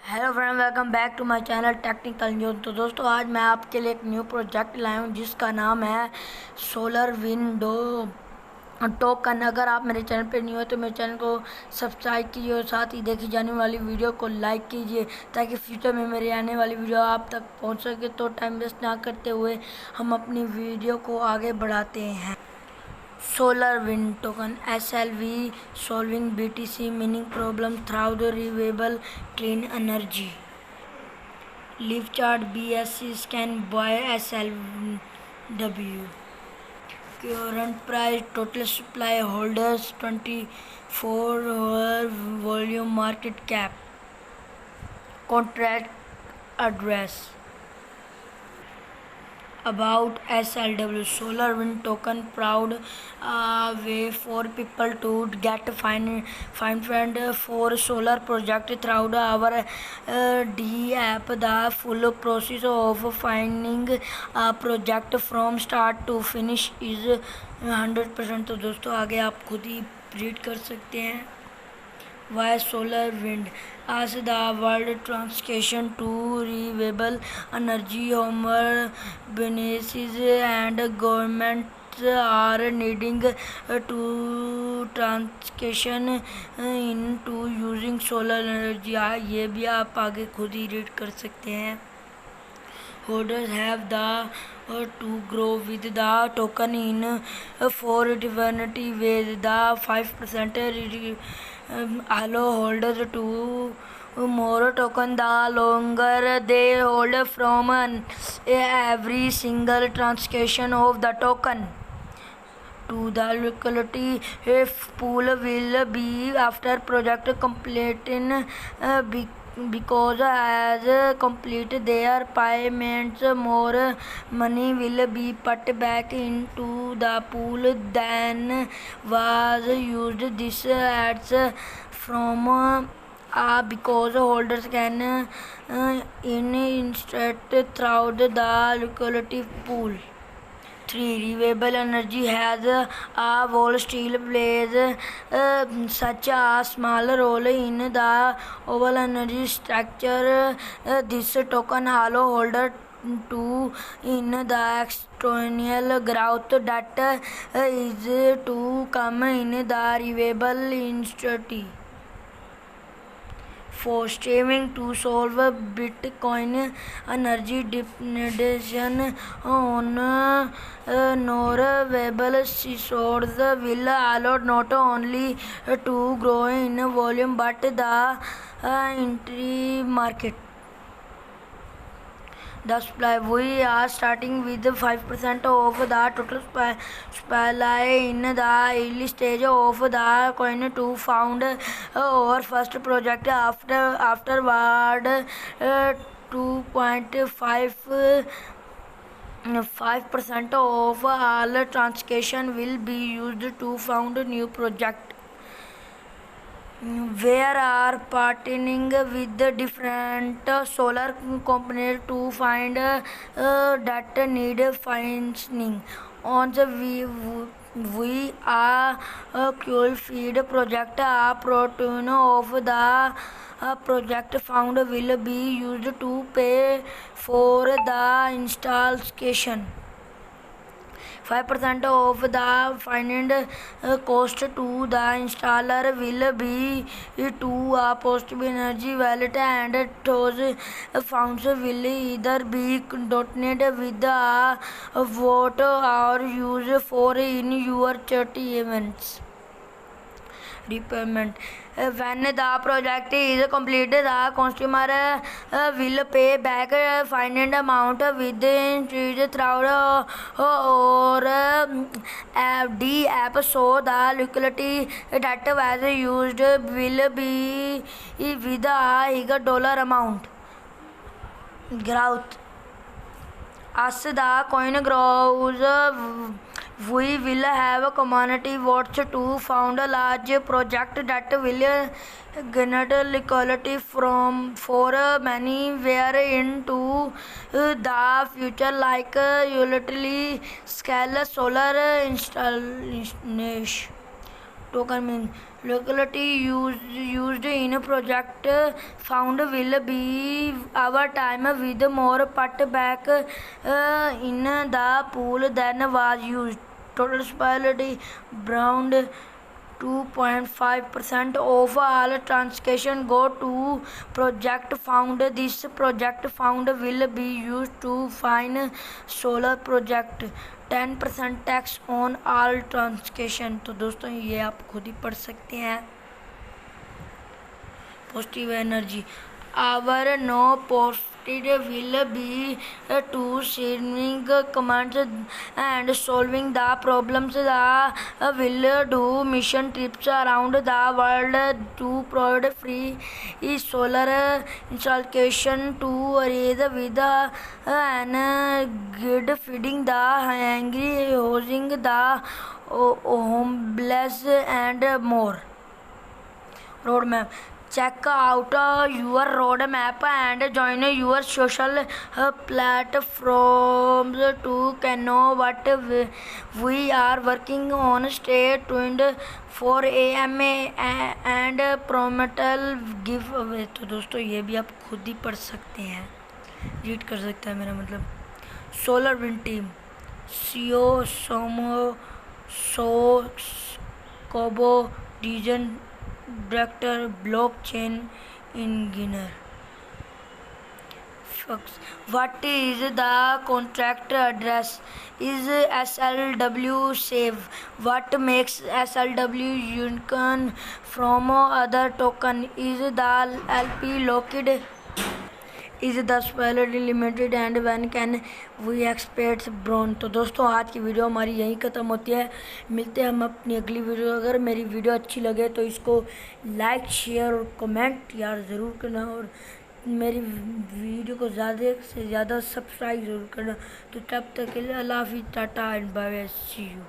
Hello friend, welcome back to my channel technical news. तो दोस्तों, आज मैं आपके लिए एक न्यू प्रोजेक्ट लाया हूँ जिसका नाम है सोलर विंडो टोकन। अगर आप मेरे चैनल पर न्यू है तो मेरे चैनल को सब्सक्राइब कीजिए और साथ ही देखी जाने वाली वीडियो को लाइक कीजिए ताकि फ्यूचर में मेरी आने वाली वीडियो आप तक पहुँच सके। तो टाइम वेस्ट ना करते हुए हम अपनी वीडियो को आगे बढ़ाते हैं। Solar Wind Token (SLV) solving BTC mining problem through the renewable clean energy. Leaf chart BSC scan by SLW. Current price, total supply, holders 24 volume, market cap, contract address. About SLW Solar Wind Token proud way for people to get find for solar project through our D app. The full process of finding a project from start to finish is 100%। तो दोस्तों, आगे आप खुद ही read कर सकते हैं। Why solar wind? As the world transition to renewable energy, homer businesses and governments are needing to transition into using solar energy। ये भी आप आगे खुद ही रीड कर सकते हैं। Holders have the to grow with the token in 4 different ways. The 5% allow holders to more token the longer they hold from every single transaction of the token. To the liquidity pool will be after project completing because as complete their payments, more money will be put back into the pool than was used. This adds from because holders can insert through the liquidity pool. 3. Renewable energy has a role still plays such a small role in the overall energy structure. This token allow holder to in the external growth that is to come in the renewable industry. For streaming to solve Bitcoin energy dependence on non-renewable resources will allow not only to grow in volume but the entry market. The supply, we are starting with 5% of the total supply in the early stage of the coin to found our first project. Afterward 2.5% of all transaction will be used to found new project. Where are partnering with the different solar companies to find that need financing. On the we are a cool feed project. A protein of the project found will be used to pay for the installation. 5% of the financed cost to the installer will be to a positive energy wallet, and those funds will either be donated with a vote or used for in your charity events. Repayment. When the project is completed, the consumer will pay back financed amount with interest through or D app, so the liquidity that was used will be with a higher dollar amount. Growth. As the coin grows, we will have community votes to found a large project that will generate liquidity for many where into the future, like utility scale solar installation. Token means locality used in project found will be our time with more put back in the pool than was used. Total spillage brown 2.5% of all transaction go to project found. This project found will be used to fine solar project 10% tax on all transaction. तो दोस्तों ये आप खुद ही पढ़ सकते हैं। Positive energy our no posted will be to sending commands and solving the problems that will do mission trips around the world to provide free solar installation to raise with an grid feeding the hungry housing the homeless and more. Roadmap check out your roadmap and join your social platforms to know what we are working on. Stay tuned for AM and promotal giveaway। तो दोस्तों ये भी आप खुद ही पढ़ सकते हैं, रीड कर सकते हैं मेरा मतलब। सोलर विंड टीम सीओ सोमो सो कोबो region director blockchain engineer. What is the contract address? Is SLW safe? What makes SLW unique from other token? Is the LP locked? Is the spoiler limited and when can we expect Bron. तो दोस्तों आज की video हमारी यहीं ख़त्म होती है। मिलते हैं हम अपनी अगली वीडियो। अगर मेरी वीडियो अच्छी लगे तो इसको लाइक शेयर और कमेंट यार ज़रूर करना, और मेरी वीडियो को ज़्यादा से ज़्यादा सब्सक्राइब ज़रूर करना। तो तब तक के लिए अल्लाह हाफिज़, tata and bye, see you.